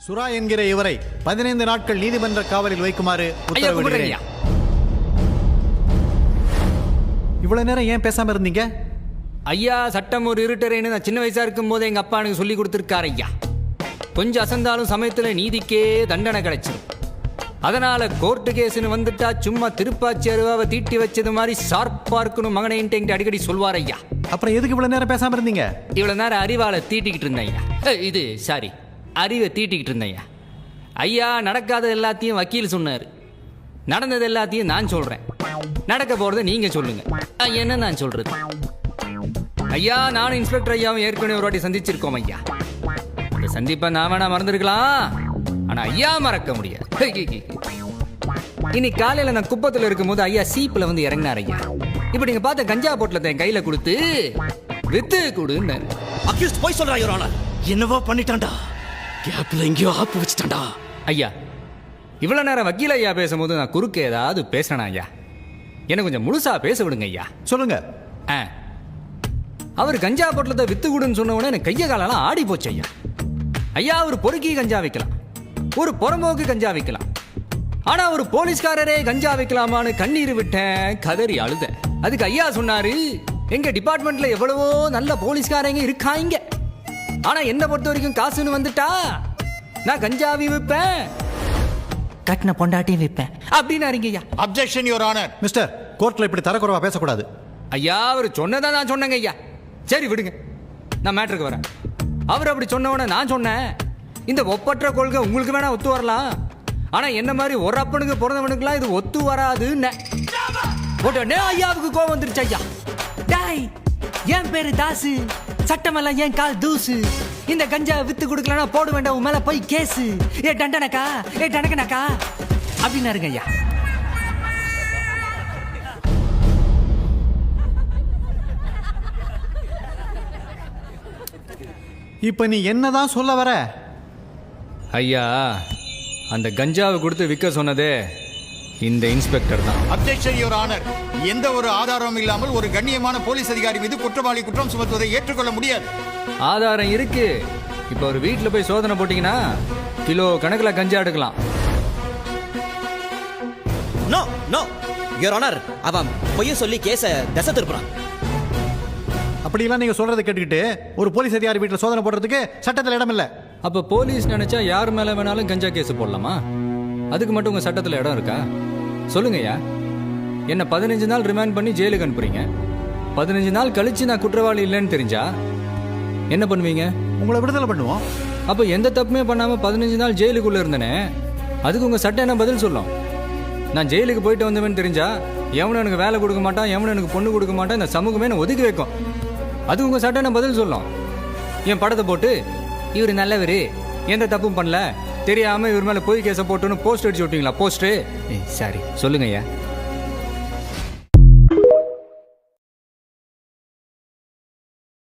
சுரா என்கிற இவரை 15 நாட்கள் நீதிமன்ற காவலில் வைக்குமாறு உத்தரவிடுகிறேன். இவ்வளவு நேரம் ஏன் பேசாம இருந்தீங்க? ஐயா, சட்டம் ஒரு இருட்டறைன்னு நான் சின்ன வயசா இருக்கும் போது எங்க அப்பா எனக்கு சொல்லி கொடுத்துருக்காரு ஐயா. கொஞ்சம் அசந்தாலும் சமயத்துல நீதிக்கே தண்டனை கிடைச்சிடும். அதனால கோர்ட்டு கேஸ்ன்னு வந்துட்டா சும்மா திருப்பாச்சி அருவாவை தீட்டி வச்சது மாதிரி ஷார்ப்பா இருக்கணும் மகனைன்ட்டு அடிக்கடி சொல்வார் ஐயா. அப்புறம் எதுக்கு இவ்வளவு நேரம் பேசாம இருந்தீங்க? இவ்வளவு நேரம் அறிவால தீட்டிக்கிட்டு இருந்தேன் ஐயா. அறிவை தீட்டிக்கிட்டு இருந்தேன் ஐயா. ஐயா, நடக்காத எல்லாத்தையும் வக்கீல் சொன்னார், நடந்தது எல்லாத்தையும் நான் சொல்றேன், நடக்க போறதை நீங்க சொல்லுங்க. என்ன நான் சொல்றது ஐயா? நானும் இன்ஸ்பெக்டர் ஐயாவும் ஏற்கனவே ஒரு வாட்டி சந்திச்சிருக்கோம் ஐயா. அந்த சந்திப்பை நான் வேணா மறந்துருக்கலாம், ஆனா ஐயா மறக்க முடியாது. இன்னைக்கு காலையில நான் குப்பத்தில் இருக்கும் போது ஐயா சீப்புல வந்து இறங்கினார் ஐயா. இப்ப நீங்க பார்த்த கஞ்சா போட்டல என் கையில கொடுத்து வித்து கொடுன்னு அக்யூஸ்ட் போய் சொல்றா யுவர் ஆனர். என்னவோ பண்ணிட்டான்டா, கேப்ல எங்கேயோ ஆப்பு வச்சுட்டான்டா. ஐயா, இவ்வளவு நேரம் வக்கீல் ஐயா பேசும்போது நான் குறுக்க ஏதாவது பேசுறேனா ஐயா? எனக்கு கொஞ்சம் முழுசா பேச விடுங்க ஐயா. சொல்லுங்க. அவர் கஞ்சா பொட்டலத்தை வித்து கொடுன்னு சொன்ன உடனே எனக்கு கைய காலெல்லாம் ஆடி போச்சு ஐயா. ஐயா, ஒரு பொறுக்கி கஞ்சா வைக்கலாம், ஒரு புறம்போக்கு கஞ்சா வைக்கலாம், ஆனா ஒரு போலீஸ்காரரே கஞ்சா வைக்கலாமான்னு கண்ணீர் விட்டேன், கதறி அழுத. அதுக்கு ஐயா சொன்னாரு, எங்க டிபார்ட்மெண்ட்ல எவ்வளவோ நல்ல போலீஸ்காரங்க இருக்காங்க, ஆனா என்ன பொறுத்த வரைக்கும் காசுன்னு வந்துட்டா நான் கஞ்சாவி விற்பேன், கட்டின பொண்டாட்டியும் விற்பேன் அப்படின்னு ஐயா. Objection your honour. மிஸ்டர், கோர்ட்ல இப்படி தரக்குறைவா பேசக்கூடாது. ஐயா, அவர் சொன்னதான் நான் சொன்னேங்க ஐயா. சரி விடுங்க, நான் மேட்ருக்கு வரேன். அவர் அப்படி சொன்னவன நான் சொன்னேன், இந்த ஒப்பற்ற கொள்கை உங்களுக்கு வேணா ஒத்து வரலாம், ஆனா என்ன மாதிரி ஒரு அப்பனுக்கு பிறந்தவனுக்குலாம் இது ஒத்து வராதுன்னு உடனே ஐயாவுக்கு கோவம் வந்துருச்சு ஐயா. டாய், என் பேரு தாசு, சட்டமெல்லாம் என் கால் தூசு, இந்த கஞ்சா வித்து கொடுக்கலனா போட வேண்டாம் உன் மேல போய் கேசு, ஏ டண்டனக்கா, ஏ டனக்கனக்கா அப்படின்னாருங்க ஐயா. இப்ப நீ என்னதான் சொல்ல வர? ஐயா, அந்த கஞ்சாவை கொடுத்து விற்க சொன்னதே இந்த இன்ஸ்பெக்டர் தான். Objection your honour. எந்த ஒரு ஆதாரமும் இல்லாமல் ஒரு கண்ணியமான போலீஸ் அதிகாரி மீது குற்றவாளி குற்றம் சுமத்துவதை ஏற்றுக்கொள்ள முடியாது. ஆதாரம் இருக்கு. இப்ப ஒரு வீட்டுல போய் சோதனை போட்டீங்கன்னா கிலோ கணக்குல கஞ்சா எடுக்கலாம். நோ நோ யுவர் ஆனர், அவன் பொய்ய சொல்லி கேஸ தசை திருப்புறான். அப்படியெல்லாம் நீங்க சொல்றதை கேட்டுக்கிட்டு ஒரு போலீஸ் அதிகாரி வீட்டில் சோதனை போடுறதுக்கு சட்டத்தில் இடம் இல்லை. அப்ப போலீஸ் நினைச்சா யார் மேல வேணாலும் கஞ்சா கேஸ் போடலாமா? அதுக்கு மட்டும் உங்க சட்டத்தில் இடம் இருக்கா? சொல்லுங்கய்யா. என்ன 15 நாள் ரிமாண்ட் பண்ணி ஜெயிலுக்கு அனுப்புறீங்க. 15 நாள் கழிச்சு நான் குற்றவாளி இல்லைன்னு தெரிஞ்சா என்ன பண்ணுவீங்க? உங்களை விடுதலை பண்ணுவோம். அப்ப எந்த தப்புமே பண்ணாம 15 நாள் ஜெயிலுக்குள்ள இருந்தனே, அதுக்கு உங்க சட்டம் என்ன பதில் சொல்லும்? நான் ஜெயிலுக்கு போயிட்டு வந்தவன் தெரிஞ்சா எவனும் எனக்கு வேலை கொடுக்க மாட்டான், எவனும் எனக்கு பொண்ணு கொடுக்க மாட்டான், இந்த சமூகமே என்ன ஒதுக்கி வைக்கும். அது உங்க சட்டம் என்ன பதில் சொல்லும்? என் படத்தை போட்டு இவர் நல்லவர், எந்த தப்பும் பண்ணல, தெரியாம இவர் மேல போய் கேஸை போட்டுன்னு போஸ்ட் அடிச்சு விட்டீங்களா? போஸ்ட் சாரி சொல்லுங்க ஐயா.